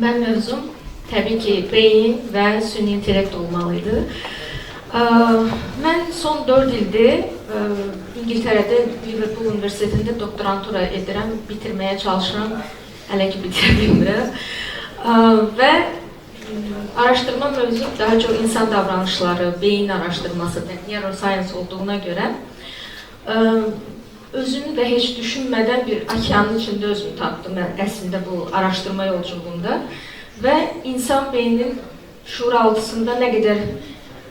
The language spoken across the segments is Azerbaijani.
Ben mövzum tabii ki beyin ve süni intellekt olmalıydı. Ben son 4 ildir İngiltere'de Liverpool Üniversitesi'nde doktorantura edirəm, bitirmeye çalışıram, hələ ki bitirə bilmirəm. Və araştırma mövzu daha çok insan davranışları, beyin araştırması, neuroscience olduğuna göre özümü de hiç düşünmeden bir okeanın içinde özümü tapdım aslında bu araştırma yolculuğunda. Ve insan beyninin şuuraltısında ne kadar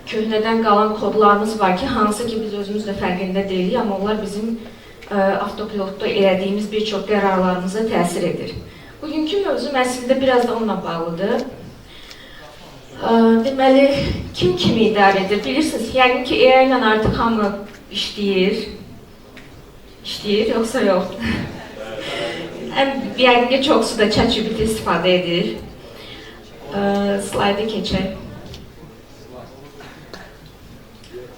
köhneden kalan kodlarımız var ki, hansı ki biz özümüzle fərqində deyilik, ama onlar bizim avtopilotda elədiyimiz bir çox qərarlarımıza təsir edir. Bugünkü mövzum əslində biraz da onunla bağlıdır. Deməli, kim kimi idarə edir? Bilirsiniz, yəqin ki, AI ilə artıq hamı işləyir, yoxsa yox? Yəqin ki, çoxsu da ChatGPT istifadə edir. Slaydı keçək.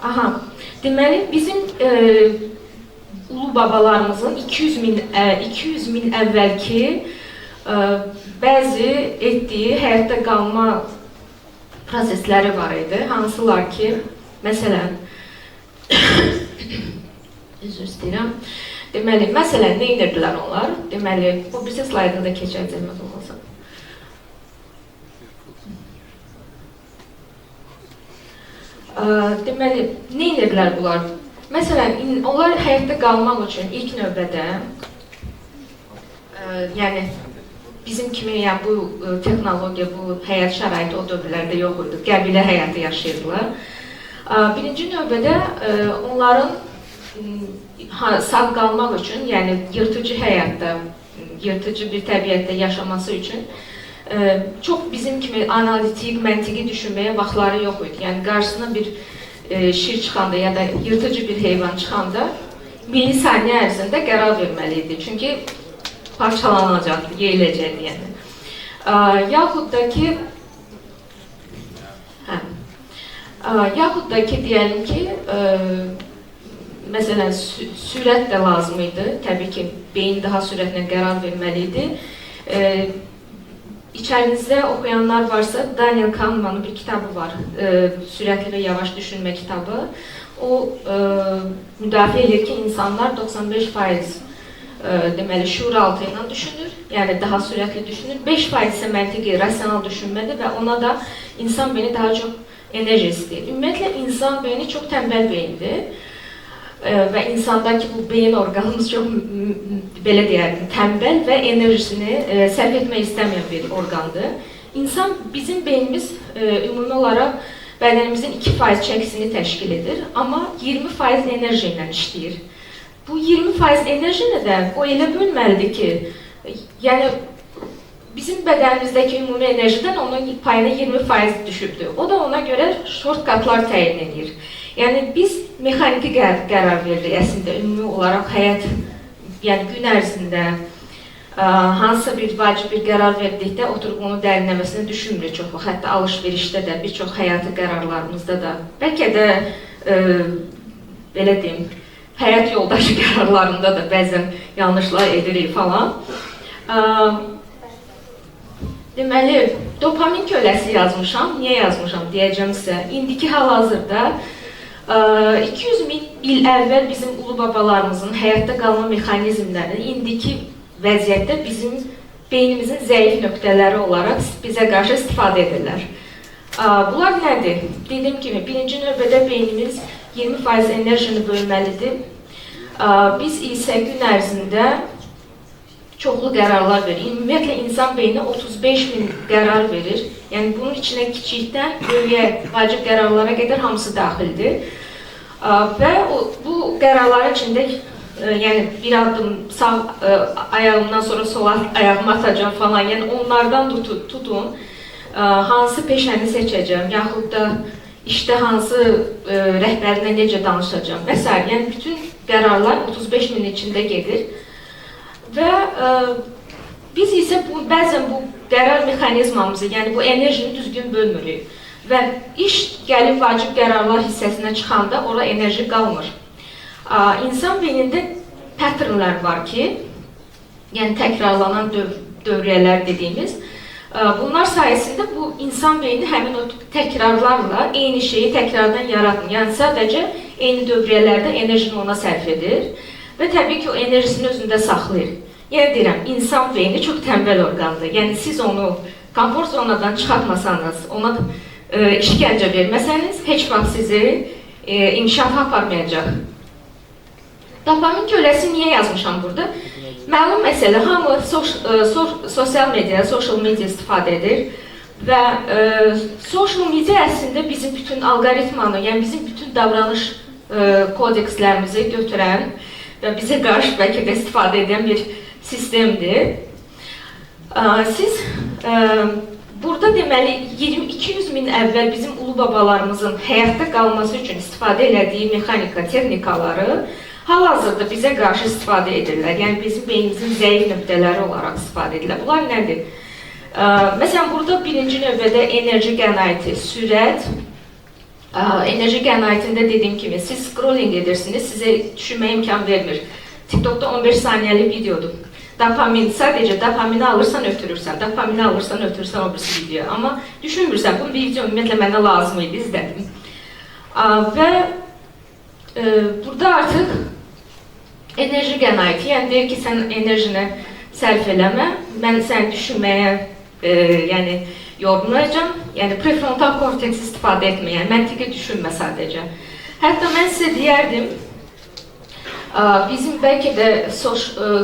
Aha, deməli, bizim ulu babalarımızın 200 min əvvəlki bəzi etdiyi həyatda qalma prosesləri var idi. Hansılar ki, məsələn, üzr istəyirəm. Deməli, məsələn, nə edirdilər onlar? Deməli, bu birisi slaydını da keçəcək, olmasa. Deməli, nə edirdilər bunlar? Məsələn, onlar həyatda qalmaq üçün ilk növbədə, yəni, bizim kimi yəni, bu texnologiya, bu həyat şəraiti o dövrlərdə yox idi, qəbilə həyatı yaşayırdılar. Birinci növbədə onların sağ qalmaq üçün, yəni yırtıcı həyatda, yırtıcı bir təbiətdə yaşaması üçün çox bizim kimi analitik, məntiqi düşünməyə vaxtları yox idi. Yəni qarşısına bir şir çıxanda ya da yırtıcı bir heyvan çıxanda milisaniyə ərzində qərar verməli idi. Çünki parçalanacaqdı, yeyiləcəkdi yəni. Yaxud da ki, deyəlim ki, məsələn, sürət də lazım idi. Təbii ki, beyin daha sürətlə qərar verməli idi. İçərinizdə oxuyanlar varsa, Daniel Kahneman'ın bir kitabı var, Sürətli və Yavaş Düşünmə kitabı. O müdafiə edir ki, insanlar 95% deməli, şuuraltı ilə düşünür, yəni daha sürətli düşünür. 5% isə məntiqi, rasional düşünmədir və ona da insan beyni daha çox enerji istəyir. Ümumiyyətlə, insan beyni çox tənbəl beyindir. Və insandakı bu beyin orqanımız çox, belə deyərdim, tənbəl və enerjisini sərf etmək istəməyən bir orqandır. Bizim beynimiz ümumi olaraq bədənimizin 2% çəkisini təşkil edir, amma 20% enerji ilə işləyir. Bu 20% enerjini də o elə bölməlidir ki, yəni bizim bədənimizdəki ümumi enerjidən onun payına 20% düşübdür. O da ona görə shortcutlar təyin edir. Yəni biz mexaniki qərar verdik əslində ümumi olaraq həyat, yəni gün ərzində hansısa bir vacib bir qərar verdikdə oturup onu dərinləməsini düşünmürük çox. Hətta alış-verişdə də, bir çox həyatı qərarlarımızda da, bəlkə də belə deyim, həyat yoldaşı qərarlarında da bəzən yanlışlar edirik falan. Deməli, dopamin köləsi yazmışam. Niyə yazmışam deyəcəm sizə. İndiki hal-hazırda 200 min il əvvəl bizim ulu babalarımızın həyatda qalma mexanizmlərini indiki vəziyyətdə bizim beynimizin zəif nöqtələri olaraq bizə qarşı istifadə edirlər. Bunlar nədir? Dediyim kimi, birinci növbədə beynimiz 20% enerjini bölməlidir. Biz isə gün ərzində çoxlu qərarlar verir. Ümumiyyətlə, insan beyni 35 min qərar verir. Yəni, bunun içinə kiçikdən böyüyə, vacib qərarlara qədər hamısı daxildir. Və bu qərarların içində, yəni, bir adım sağ ayağımdan sonra sol ayağımı atacağım falan, yəni onlardan tutun, hansı peşəni seçəcəm, yaxud da işdə hansı rəhbərinə necə danışacağım və s. Yəni, bütün qərarlar 35 min içində gedir. Və biz isə bəzən bu qərar mexanizmamızı, yəni bu enerjini düzgün bölmürük. Və iş gəlib vacib qərarlar hissəsinə çıxanda ora enerji qalmır. İnsan beynində patternlər var ki, yəni təkrarlanan dövriyələr dediyimiz, Bunlar sayesinde bu insan beyni həmin o təkrarlarla eyni şeyi təkrardan yaratmır. Yəni sadəcə eyni dövriyələrdə enerjini ona sərf edir və təbii ki o enerjisini özündə saxlayır. Yəni deyirəm, insan beyni çox tənbəl orqandır. Yəni siz onu komfort zonadan çıxartmasanız, ona işgəncə verməsəniz, heç vaxt sizi inkişafa aparmayacaq. Dopamin köləsi niyə yazmışam burada? Məlum məsələ, hamı sosial media, social media istifadə edir və social media əslində bizim bütün alqoritmanı, yəni bizim bütün davranış kodekslərimizi götürən və bizə qarşı bəlkə də istifadə edən bir sistemdir. Siz burada deməli 200 min əvvəl bizim ulu babalarımızın həyatda qalması üçün istifadə elədiyi mexanika, texnikaları hal-hazırda bizə qarşı istifadə edirlər. Yəni bizim beynimizin zəif nöqtələri olaraq istifadə edirlər. Bunlar nədir? Məsələn, burada birinci növbədə enerji qənaəti, sürət. Enerji qənaətində dediyim kimi, siz scrolling edirsiniz, sizə düşünməyə imkan vermir. TikTok'da 15 saniyəli videodur. Dopamin, sadəcə dopamini alırsan, ötürürsən, dopamini alırsan, ötürürsən o birisi video. Amma düşünmürsən, bu video ümumiyyətlə mənə lazım idi, izlədim. Və burada artıq enerji qənaəti, yəni deyir ki, sən enerjini sərf eləmə, mən səni düşünməyə yorulmayacam, yəni prefrontal korteks istifadə etmə, yəni məntiqi düşünmə sadəcə. Hətta mən sizə deyərdim, bizim bəlkə də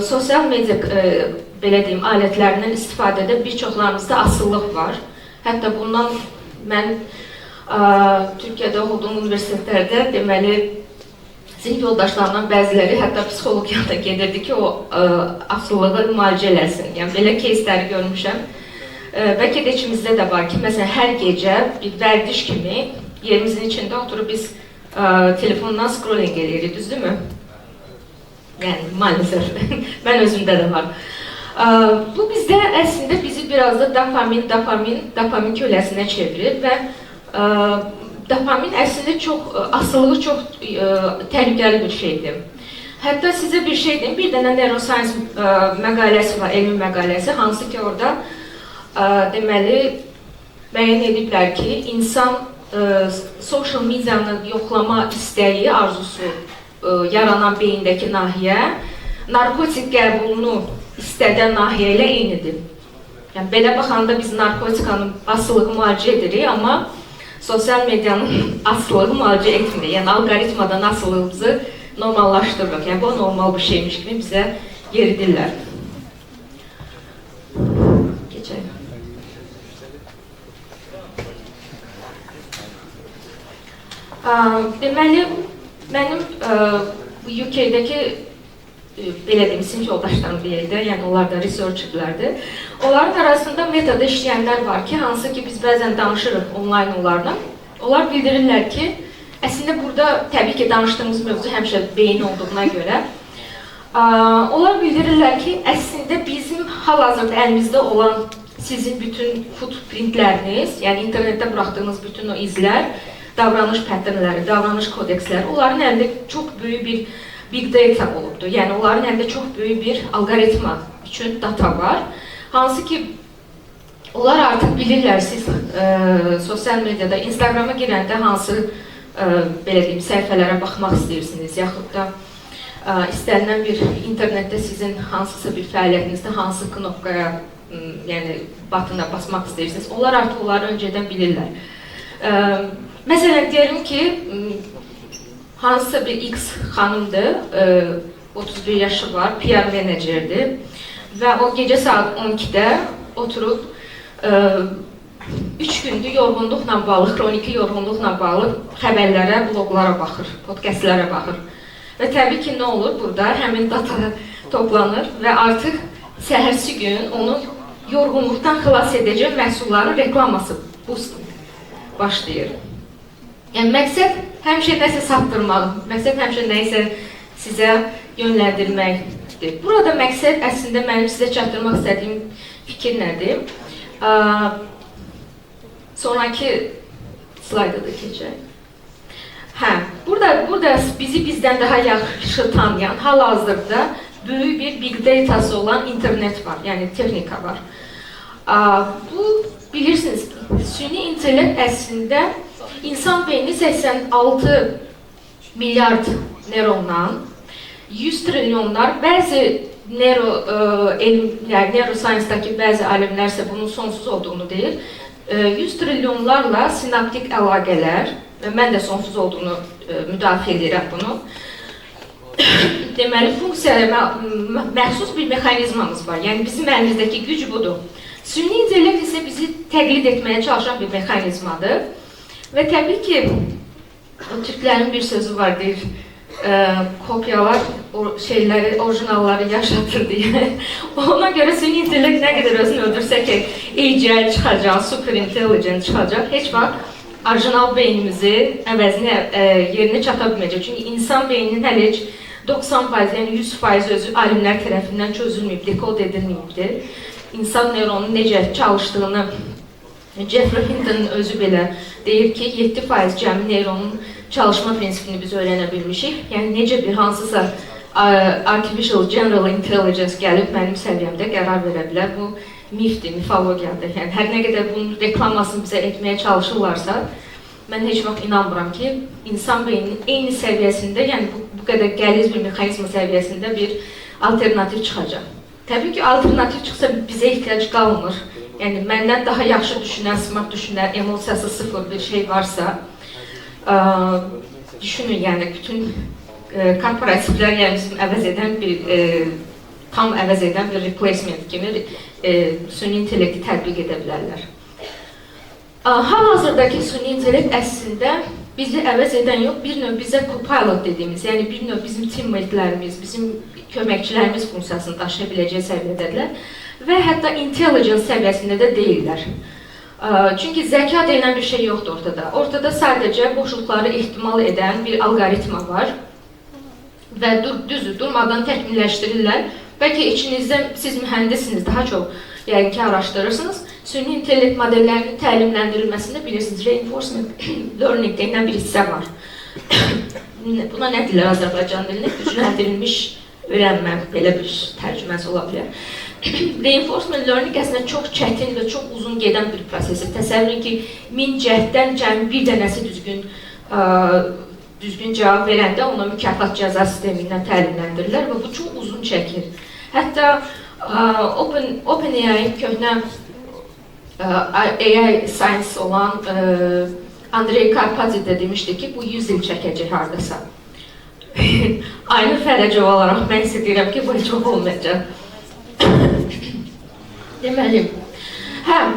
sosial media belə deyim, alətlərindən istifadədə bir çoxlarımızda asıllıq var. Hətta bundan mən Türkiyədə oxuduğum universitetlərdə deməli sinif yoldaşlarından bəziləri hətta psixologiyada gedirdi ki, o asıllığı müalicə eləsin. Yəni belə кейsləri görmüşəm. Bəlkə də içimizdə də var ki, məsələn, hər gecə bir vərdiş kimi yerimizin içində oturub biz telefondan scrolling edirik, düzdürmü? Yəni, maalesef, mən özümdə də var. Bu bizdə əslində bizi biraz da dopamin köləsinə çevirir və dopamin əslində asıllığı çox təhlükəli bir şeydir. Hətta sizə bir şey deyim, bir dənə neuroscience məqaləsi var, elmi məqaləsi, hansı ki orada deməli müəyyən ediblər ki, insan social medianı yoxlama istəyi, arzusu yaranan beyindəki nahiyə, narkotik qəbulunu istədən nahiyə ilə eynidir. Yəni, belə baxanda biz narkotikanın asıllığı müalicə edirik, amma sosial medianın asıllığı müalicə etmir. Yəni, alqoritmadan asıllığımızı normallaşdırırıq. Yəni, bu normal bir şeymiş kimi bizə yeridirlər. Geçelim. Deməli, mənim UK-dəki belə deyim, sinif yoldaşlarım deyildi, yəni onlar da researcherlərdir. Onların arasında metada işləyənlər var ki, hansı ki biz bəzən danışırıq onlayn onlarla. Onlar bildirirlər ki, əslində burada təbii ki danışdığımız mövzu həmişə beyin olduğuna görə onlar bildirirlər ki, əslində bizim hal-hazırda əlimizdə olan sizin bütün footprintləriniz, yəni internetdə buraxdığınız bütün o izlər, davranış patternləri, davranış kodeksləri, onların əlində çox böyük bir big data olubdur. Yəni, onların əlində çox böyük bir alqoritma üçün data var. Hansı ki, onlar artıq bilirlər, siz sosial mediada, Instagrama girəndə hansı, belə deyim, səhifələrə baxmaq istəyirsiniz, yaxud da istənilən bir internetdə sizin hansısa bir fəaliyyətinizdə hansı knopkaya, yəni batına basmaq istəyirsiniz, onlar artıq onları öncədən bilirlər. Məsələn, deyəlim ki, hansısa bir X xanımdır, 31 yaşı var, PR menecerdir və o gecə saat 12-də oturub 3 gündür yorğunluqla bağlı, xroniki yorğunluqla bağlı xəbərlərə, bloqlara baxır, podkastlərə baxır. Və təbii ki, nə olur burada? Həmin data toplanır və artıq səhərsi gün onu yorğunluqdan xilas edəcək məhsulların reklaması boost başlayır. Yəni, məqsəd həmişə nəsə satdırmaq, məqsəd həmişə nəyisə sizə yönləndirməkdir. Burada məqsəd əslində mənim sizə çatdırmaq istədiyim fikir nədir? Sonraki slayda da keçək. Burada bizi bizdən daha yaxşı tanıyan, hal-hazırda böyük bir big datası olan internet var, yəni texnika var. Bu bilirsiniz, süni intellekt əslində insan beyni 86 milyard neyrondan 100 trilyonlar, bəzi neuroscience-dakı bəzi alimlər isə bunun sonsuz olduğunu deyir. 100 trilyonlarla sinaptik əlaqələr, mən də sonsuz olduğunu müdafiə edirəm bunu. Deməli, funksiyaya məxsus bir mexanizmamız var. Yəni, bizim əlimizdəki güc budur. Süni intellekt isə bizi təqlid etməyə çalışan bir mexanizmadır. Və təbii ki, Türklərin bir sözü var, deyir, kopyalar orijinalları yaşatır deyə. Ona görə süni intellekt nə qədər özünü öldürsə ki, AGI çıxacaq, super intelligent çıxacaq, heç vaxt orijinal beynimizi əvəzinə yerinə çata bilməyəcək. Çünki insan beyninin hələ heç 90%, yəni 100% özü alimlər tərəfindən çözülməyib, dekod edilməyibdir. İnsan neyronunun necə çalışdığını Jeffrey Hinton'un özü belə deyir ki, 7% cəmi neyronun çalışma prinsipini biz öyrənə bilmişik. Yəni, necə bir hansısa artificial general intelligence gəlib mənim səviyyəmdə qərar verə bilər. Bu mifdir, mifologiyadır. Yəni, hər nə qədər bunun reklamasını bizə etməyə çalışırlarsa, mən heç vaxt inanmıram ki, insan beyninin eyni səviyyəsində, yəni bu qədər qəliz bir mexanizma səviyyəsində bir alternativ çıxacaq. Təbii ki, alternativ çıxsa bizə ehtiyac qalmır. Yəni, məndən daha yaxşı düşünən, smart düşünən, emosiyası sıfır bir şey varsa, düşünün, yəni, bütün korporativlər, yəni bizim əvəz edən bir, tam əvəz edən bir replacement kimi süni intellekti tətbiq edə bilərlər. Hal-hazırdakı süni intellekt əslində bizi əvəz edən yox, bir növ bizə copilot dediyimiz, yəni bir növ bizim teammatelərimiz, bizim köməkçilərimiz funksiyasını daşıya biləcək səviyyədədirlər və hətta intelligence səviyyəsində də deyirlər. Çünki zəka deyilən bir şey yoxdur ortada. Ortada sadəcə boşluqları ehtimal edən bir algoritma var və düzdür, durmadan təkmilləşdirirlər. Bəlkə içinizdə siz mühəndissiniz, daha çox yəni ki, araşdırırsınız. Süni intellekt modellərinin təlimləndirilməsində bilirsiniz, reinforcement learning deyilən bir hissə var. Buna nə deyirlər Azərbaycan dilində? Gücləndirilmiş öyrənmə, belə bir tərcüməsi ola bilər. Reinforcement learning əslində çox çətin və çox uzun gedən bir prosesdir. Təsəvvür ki, 1000 cəhddən cəmi bir dənəsi düzgün cavab verəndə ona mükafat cəza sistemindən təlimləndirirlər və bu çox uzun çəkir. Hətta OpenAI köhnə AI science olan Andrei Karpathy də demişdi ki, bu 100 il çəkəcək hardasa. Aynur Fərəcov olaraq mən isə deyirəm ki, bu çox olmayacaq. Deməli,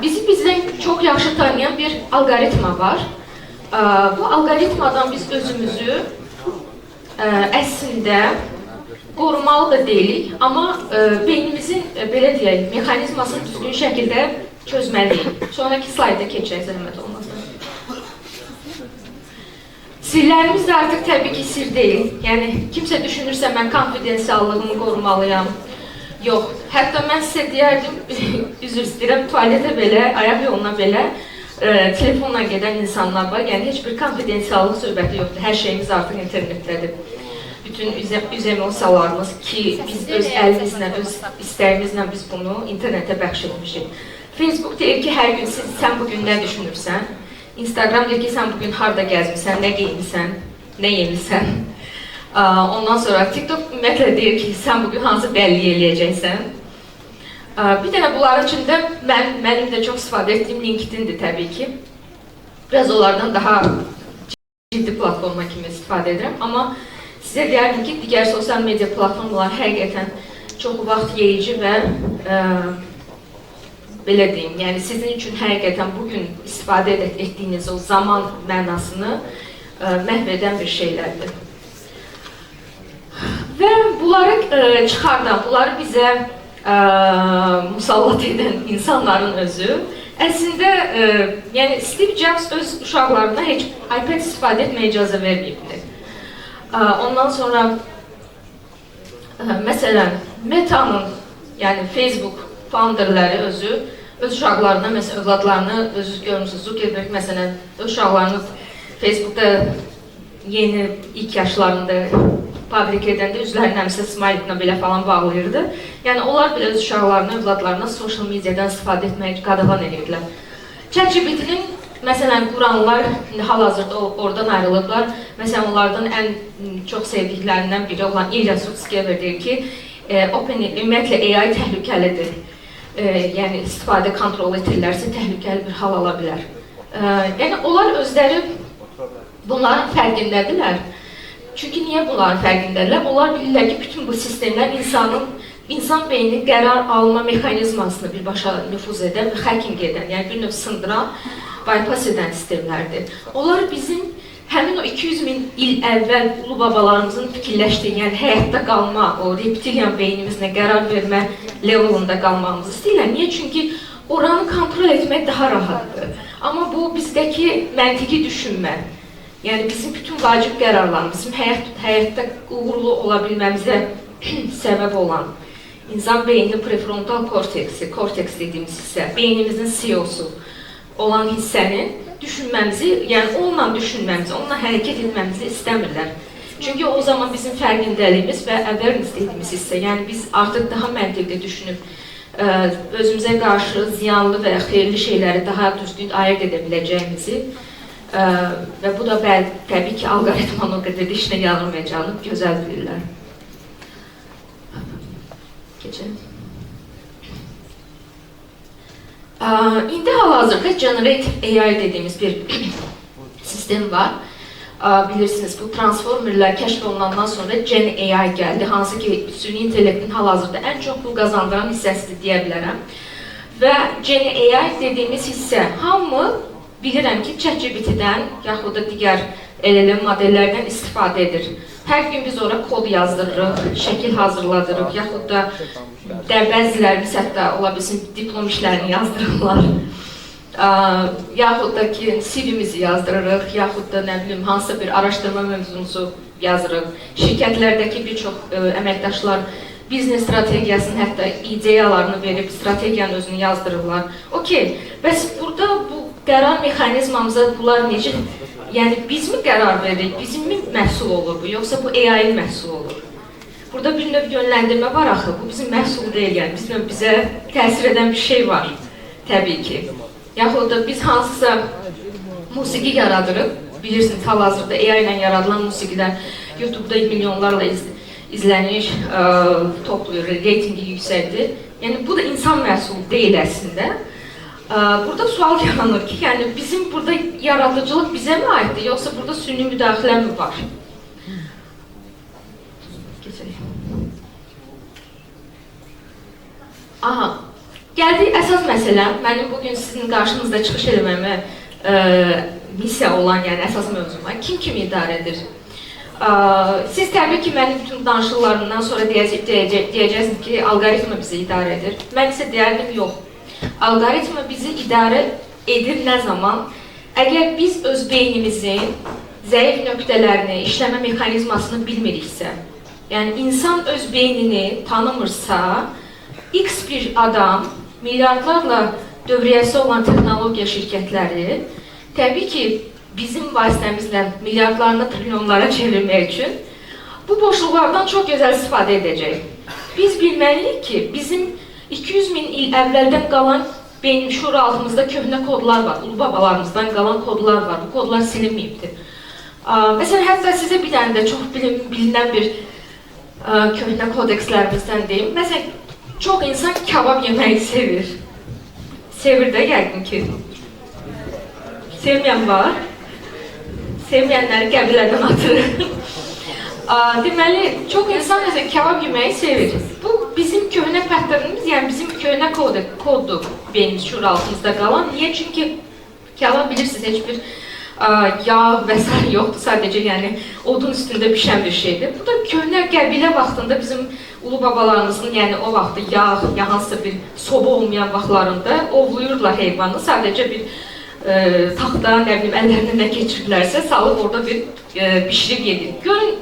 bizi bizdən çox yaxşı tanıyan bir algoritma var. Bu algoritmadan biz özümüzü əslində qorumalı da deyilik, amma beynimizin, belə deyək, mexanizmasını düzgün şəkildə çözməliyik. Sonraki slayda keçək, zəhmət olmasa. Sirlərimiz də artıq təbii ki, sir deyil. Yəni, kimsə düşünürsə, mən konfidensiallığımı qorumalıyam. Yox, hətta mən sizə deyərdim, üzr istəyirəm, tualetə belə, ayaq yoluna belə telefonla gedən insanlar var. Yəni, heç bir konfidensiallıq söhbəti yoxdur. Hər şeyimiz artıq internetdədir. Bütün üz emosiyalarımız ki, biz öz əlimizlə, öz istəyimizlə biz bunu internetə bəxş etmişik. Facebook deyir ki, hər gün sən bugün nə düşünürsən? Instagram deyir ki, sən bugün harada gəzmirsən, nə geyinsən, nə yemirsən? Ondan sonra TikTok ümumiyyətlə deyir ki, sən bugün hansı bəlli eləyəcəksən? Bir dənə bunların içində mənim də çox istifadə etdiyim LinkedIn-dir təbii ki. Biraz onlardan daha ciddi platforma kimi istifadə edirəm. Amma sizə deyərdim ki, digər sosial media platformalar həqiqətən çox vaxt yeyici və belə deyim, yəni sizin üçün həqiqətən bugün istifadə etdiyiniz o zaman mənasını məhv edən bir şeylərdir. Və bunları çıxardan, bunları bizə musallat edən insanların özü əslində, yəni Steve Jobs öz uşaqlarına heç iPad istifadə etməyə icazə verməyibdir. Ondan sonra, məsələn, Meta'nın, yəni Facebook founderləri özü, öz uşaqlarına, məsələn, övladlarını, özünüz görürsünüz, Zuckerberg, məsələn, öz uşaqlarını Facebookda yeni ilk yaşlarında publik edəndə üzlərinə həmsə smile-ilə belə falan bağlayırdı. Yəni onlar belə öz uşaqlarına, övladlarına social mediadan istifadə etməyi qadağan edirdilər. ChatGPT-nin məsələn quranlar hal-hazırda oradan ayrılıblar. Məsələn onlardan ən çox sevdiklərindən biri olan İlya Sutskever deyir ki, ümumiyyətlə AI təhlükəlidir. Yəni istifadə kontrol edirlərsə təhlükəli bir hal ala bilər. Yəni onlar özləri bunların fərqindədirlər. Çünki niyə bunların fərqindədirlər? Onlar bilirlər ki, bütün bu sistemlər insan beyninin qərar alma mexanizmasını birbaşa nüfuz edən və hacking edən, yəni bir növ sındıran, bypass edən sistemlərdir. Onlar bizim həmin o 200 min il əvvəl ulu babalarımızın fikirləşdiyi, yəni həyatda qalma, o reptilian beynimizlə qərar vermə levelında qalmamızı istəyirlər. Niyə? Çünki oranı kontrol etmək daha rahatdır. Amma bu bizdəki məntiqi düşünmə, yəni bizim bütün vacib qərarlarımız, bizim həyatda uğurlu ola bilməmizə səbəb olan insan beyninin prefrontal korteksi, korteks dediyimiz hissə, beynimizin CEO-su olan hissənin düşünməmizi, yəni onunla düşünməmizi, onunla hərəkət etməmizi istəmirlər. Çünki o zaman bizim fərqindəliyimiz və awareness dediyimiz hissə, yəni biz artıq daha məntiqli düşünüb, özümüzə qarşı ziyanlı və xeyirli şeyləri daha düzgün ayırt edə biləcəyimizi və bu da təbii ki, alqoritmanın o qədər işinə yararmayacağını gözəl bilirlər. Keçək. İndi hal-hazırda Generative AI dediğimiz bir sistem var. Bilirsiniz, bu transformerlər kəşf olunandan sonra Gen AI gəldi, hansı ki, süni intellektin hal-hazırda ən çox pul qazandıran hissəsidir deyə bilərəm. Və Gen AI dediyimiz hissə, hamı bilirəm ki, ChatGPT-dən yaxud da digər LLM modellərdən istifadə edir. Hər gün biz ora kod yazdırırıq, şəkil hazırladırıq, yaxud da bəzilərimiz hətta ola bilsin diplom işlərini yazdırırlar. Yaxud da ki, CV-mizi yazdırırıq, yaxud da nə bilim, hansısa bir araşdırma mövzunuzu yazırıq. Şirkətlərdəki bir çox əməkdaşlar biznes strategiyasının hətta ideyalarını verib, strategiyanın özünü yazdırırlar. Okey, bəs burada bu qərar mexanizmamıza bunlar necə? Yəni biz mi qərar veririk, bizim mi məhsul olur bu, yoxsa bu AI-in məhsul olur? Burada bir növ yönləndirmə var axı, bu bizim məhsul deyil, yəni bizə təsir edən bir şey var, təbii ki. Yaxud da biz hansısa musiqi yaradırıq, bilirsiniz, hal-hazırda AI ilə yaradılan musiqilər YouTube-da milyonlarla izlənir, toplayır, reytingi yüksəkdir. Yəni bu da insan məhsulu deyil əslində. Burada sual yaranır ki, yəni bizim burada yaradıcılıq bizə mi aiddir, yoxsa burada süni müdaxilə mi var? Aha, gəldik əsas məsələ, mənim bugün sizin qarşınızda çıxış eləməmə missiya olan, yəni əsas mövzuma, kim kimi idarə edir? Siz təbii ki, mənim bütün danışıqlarımdan sonra deyəcəksiniz ki, alqoritma bizi idarə edir. Mən isə deyərdim, yox. Alqoritma bizi idarə edir nə zaman? Əgər biz öz beynimizin zəif nöqtələrini, işləmə mexanizmasını bilmiriksə, yəni insan öz beynini tanımırsa, X bir adam, milyardlarla dövriyyəsi olan texnologiya şirkətləri, təbii ki, bizim vasitəmizlə milyardlarını trilyonlara çevirmək üçün bu boşluqlardan çox gözəl istifadə edəcək. Biz bilməliyik ki, bizim 200 min il əvvəldən qalan beyin şuur altımızda köhnə kodlar var, ulu babalarımızdan qalan kodlar var, bu kodlar silinməyibdir. Məsələn, hətta sizə bir dənə də çox bilinən bir köhnə kodekslərimizdən deyim. Məsələn, çox insan kebab yeməyi sevir. Sevir də yəqin ki. Sevməyən var. Sevməyənləri qəbilədən atır. Deməli, çox insan məsələn kebab yeməyi sevir. Bu bizim köhnə patternimiz, yəni bizim köhnə koddur beynimiz şuur altımızda qalan. Niyə? Çünki kebab bilirsiniz, heç bir yağ və s. yoxdur, sadəcə yəni odun üstündə pişən bir şeydir. Bu da köhnə qəbilə vaxtında bizim ulu babalarımızın, yəni o vaxtı yağ, ya hansısa bir soba olmayan vaxtlarında ovluyurdular heyvanı, sadəcə bir taxta, nə bilim, əllərinə nə keçirdilərsə salıb orada bir bişirib yedir. Görün,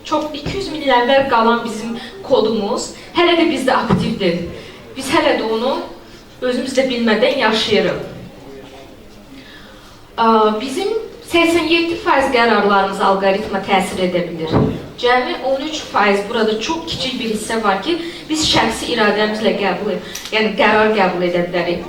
çox 200 min il əvvəl qalan bizim kodumuz hələ də bizdə aktivdir. Biz hələ də onu özümüz də bilmədən yaşayırıq. Bizim 87% qərarlarımız alqoritma təsir edə bilir. Cəmi 13% burada çox kiçik bir hissə var ki, biz şəxsi iradəmizlə qərar qəbul edə bilərik.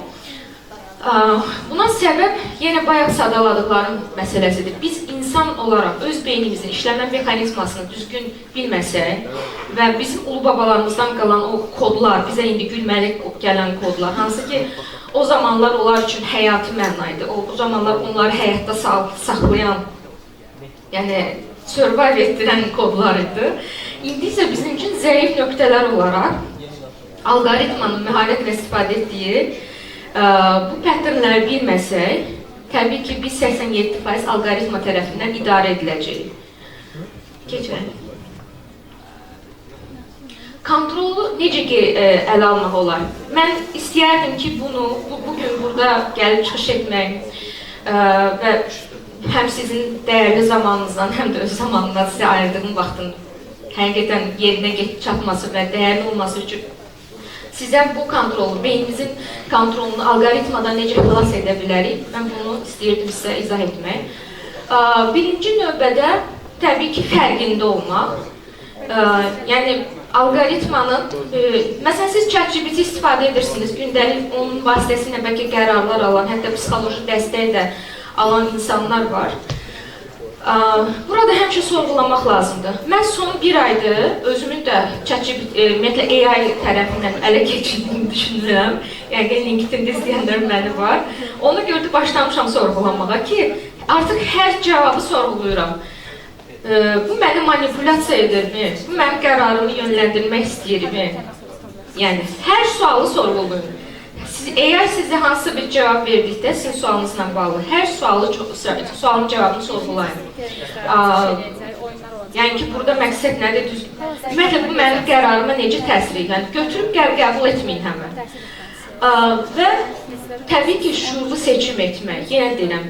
Buna səbəb yenə bayaq sadaladıqlarım məsələsidir. Biz insan olaraq öz beynimizin işləmə mexanizmasını düzgün bilməsək və bizim ulu babalarımızdan qalan o kodlar, bizə indi gülməli gələn kodlar, hansı ki o zamanlar onlar üçün həyati məna idi. O zamanlar onları həyatda saxlayan, yəni survive etdirən kodlar idi. İndi isə bizim üçün zəif nöqtələr olaraq alqoritmanın məharətlə istifadə etdiyi bu patternləri bilməsək, təbii ki, biz 87% alqoritma tərəfindən idarə ediləcəyik. Keçək. Kontrolu necə ələ almaq olar? Mən istəyərdim ki, bugün burada gəlib çıxış etmək və həm sizin dəyərli zamanınızdan, həm də öz zamanından sizə ayırdığım vaxtın həqiqətən yerinə çatması və dəyərli olması üçün sizə bu kontrolu, beynimizin kontrolunu alqoritmadan necə xilas edə bilərik? Mən bunu istəyirdim sizə izah etmək. Birinci növbədə təbii ki, fərqində olmaq. Yəni, alqoritmanın, məsələn, siz ChatGPT istifadə edirsiniz, gündəlik onun vasitəsilə bəlkə qərarlar alan, hətta psixoloji dəstək də alan insanlar var. Burada həmişə sorğulamaq lazımdır. Mən son bir aydır özümün də ChatGPT, ümumiyyətlə AI tərəfindən ələ keçirdiyini düşünürəm. Yəni, LinkedIn-də izləyənlər məni var. Onu gördü, başlamışam sorğulamağa ki, artıq hər cavabı sorğuluyuram. Bu mənim manipulyasiya edirmi? Bu mənim qərarımı yönləndirmək istəyirmi? Yəni, hər sualı sorğulayın. AI sizə hansı bir cavab verdikdə sizin sualınızla bağlı, hər sualın cavabını sorğulayın. Yəni ki, burada məqsəd nədir? Ümumiyyətlə, bu mənim qərarıma necə təsir edir? Yəni, götürüb qəbul etməyin həmən. Və təbii ki, şuurlu seçim etmək, yenə deyirəm,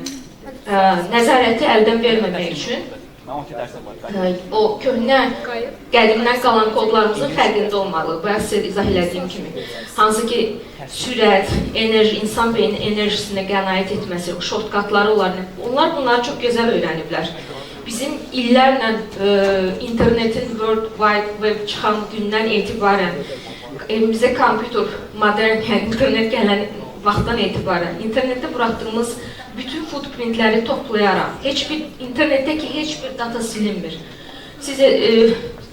nəzarəti əldən verməmək üçün o köhnə qədimdən qalan kodlarımızın fərqində olmalıyıq. Bayaq sizə izah elədiyim kimi. Hansı ki, sürət, enerji, insan beynin enerjisinə qənaət etməsi, o shortcutları onlar bunları çox gözəl öyrəniblər. Bizim illərlə internetin World Wide Web çıxan gündən etibarən evimizə kompüter, modern internet gələn vaxtdan etibarən internetdə buraxdığımız bütün footprintləri toplayaraq, internetdəki heç bir data silinmir. Siz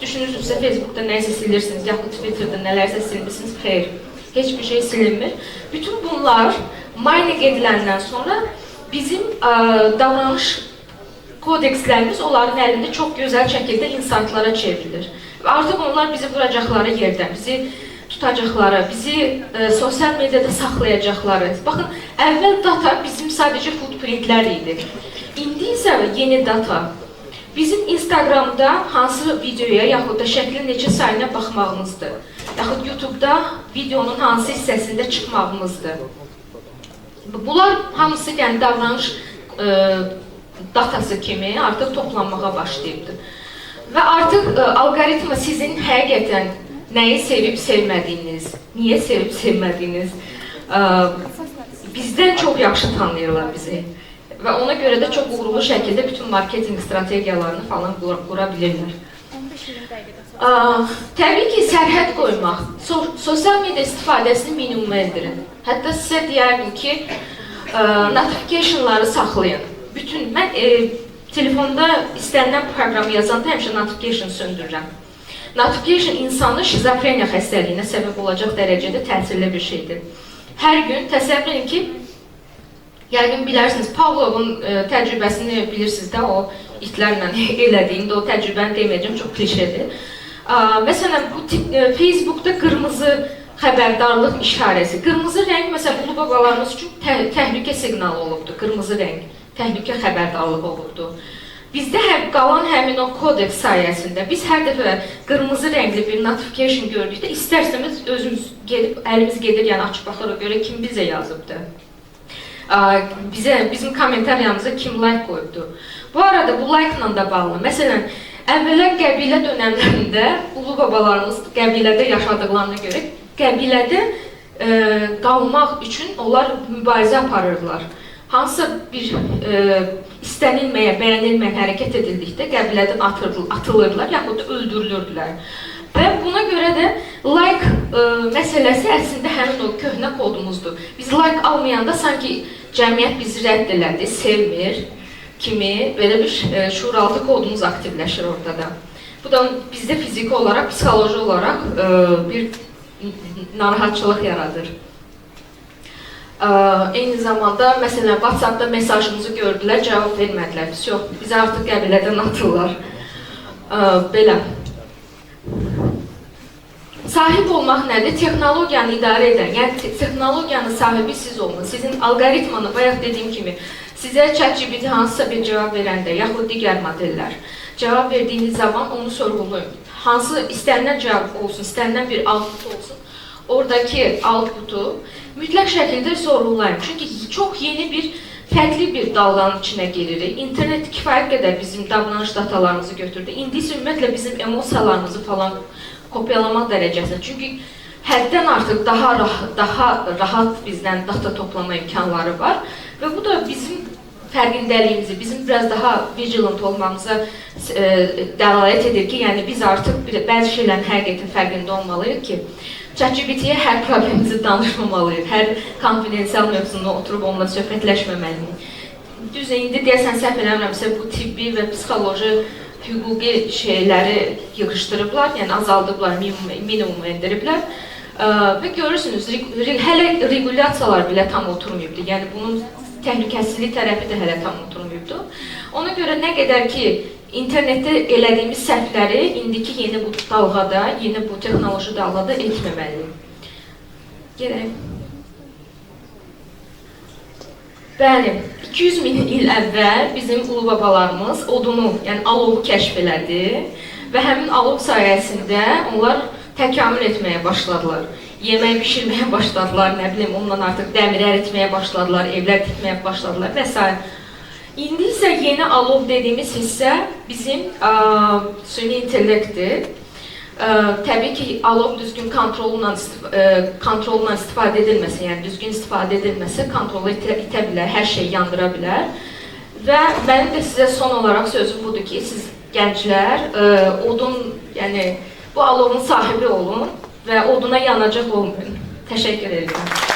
düşünürsünüzsə Facebookda nəyisə silirsiniz, yaxud Twitterda nələrsə silmişsiniz, xeyr, heç bir şey silinmir. Bütün bunlar mining ediləndən sonra bizim davranış kodekslərimiz onların əlində çox gözəl şəkildə insightlara çevrilir. Və artıq onlar bizi vuracaqları yerdən, bizi tutacaqları, bizi sosial mediada saxlayacaqları. Baxın, əvvəl data bizim sadəcə footprintlər idi. İndi isə yeni data bizim Instagramda hansı videoya, yaxud da şəklin neçə sayına baxmağımızdır. Yaxud YouTube'da videonun hansı hissəsində çıxmağımızdır. Bunlar hamısı yəni davranış datası kimi artıq toplanmağa başlayıbdır. Və artıq alqoritma sizin həqiqətən nəyi sevib sevmədiyiniz, niyə sevib sevmədiyiniz bizdən çox yaxşı tanıyırlar bizi. Və ona görə də çox uğurlu şəkildə bütün marketinq strategiyalarını falan qura bilirlər. Təbii ki, sərhəd qoymaq, sosial media istifadəsini minimuma endirin. Hətta sizə deyərdim ki, notificationları saxlayın. Mən telefonda istənilən proqramı yazanda həmişə notification söndürürəm. Notification insanı şizofreniya xəstəliyinə səbəb olacaq dərəcədə təsirli bir şeydir. Hər gün təsəvvür edin ki, yəqin bilərsiniz, Pavlovun təcrübəsini bilirsiniz də, o itlərlə elədiyində o təccübəni deməyəcəm, çox klişedir. Məsələn, bu Facebookda qırmızı xəbərdarlıq işarəsi. Qırmızı rəng, məsələn, ulu babalarımız üçün təhlükə siqnalı olubdur, qırmızı rəng, təhlükə xəbərdarlığı olubdur. Bizdə qalan həmin o kodeks sayəsində biz hər dəfə qırmızı rəngli bir notification gördükdə istərsəmiz özümüz gedib, əlimiz gedir, yəni açıb baxırıq, görə kim bizə yazıbdır. Bizim kommentariyamıza kim like qoyubdur. Bu arada bu like-la da bağlı. Məsələn, əvvəllər qəbilə dönəmlərində ulu babalarımız qəbilədə yaşadıqlarına görə qəbilədə qalmaq üçün onlar mübarizə aparırdılar. hansısa bir istənilməyən, bəyənilməyən hərəkət edildikdə qəbilədən atılırlar, yaxud da öldürülürdülər. Və buna görə də like məsələsi əslində həmin o köhnə kodumuzdur. Biz like almayanda sanki cəmiyyət bizi rədd elədi, sevmir kimi belə bir şuuraltı kodumuz aktivləşir orada da. Bu da bizdə fiziki olaraq, psixoloji olaraq bir narahatçılıq yaradır. Eyni zamanda, məsələn, WhatsApp-da mesajımızı gördülər, cavab vermədilər. Yox, bizə artıq qəbilədən atırlar. Belə. Sahib olmaq nədir? Texnologiyanı idarə edən, yəni texnologiyanın sahibi siz olun. Sizin alqoritmanı, bayaq dediyim kimi, sizə ChatGPT hansısa bir cavab verəndə, yaxud digər modellər cavab verdiyiniz zaman onu sorğulayın. Hansı istənilən cavab olsun, istənilən bir output olsun, oradakı outputu mütləq şəkildə sorğulayın. Çünki çox yeni bir, fərqli bir dalğanın içinə giririk. İnternet kifayət qədər bizim davranış datalarımızı götürdü. İndi isə ümumiyyətlə bizim emosiyalarımızı falan kopyalamaq dərəcəsində. Çünki həddən artıq daha rahat bizdən data toplama imkanları var və bu da bizim fərqindəliyimizi, bizim biraz daha vigilant olmamıza dəlalət edir ki, yəni biz artıq bəzi şeylərin həqiqətin fərqində olmalıyıq ki, ChatGPT-yə hər problemimizi danışmamalıyıq, hər konfidensial mövzunu oturub onunla söhbətləşməməliyik. Düz indi deyəsən səhv eləmirəmsə, bu tibbi və psixoloji, hüquqi şeyləri yığışdırıblar, yəni azaldıblar, minimuma endiriblər. Və görürsünüz, hələ regulasiyalar belə tam oturmayıbdır, yəni bunun təhlükəsizlik tərəfi də hələ tam oturmayıbdır. Ona görə nə qədər ki, internetdə elədiyimiz səhvləri indiki yeni bu dalğada, yeni bu texnoloji dalğada etməməliyik. Gələk. Bəli, 200 min il əvvəl bizim ulubabalarımız odunu, yəni alovu kəşf elədi və həmin alov sayəsində onlar təkamül etməyə başladılar. Yemək bişirməyə başladılar, nə bilim, ondan artıq dəmir əritməyə başladılar, evlər tikməyə başladılar və s. İndi isə yeni alov dediyimiz hissə bizim süni intellektdir. Təbii ki, alov düzgün kontrolla istifadə edilməsə, yəni düzgün istifadə edilməsə, kontrolu itə bilər, hər şey yandıra bilər. Və mənim də sizə son olaraq sözüm budur ki, siz gənclər, odun, yəni bu alovun sahibi olun və oduna yanacaq olmayın. Təşəkkür edirəm.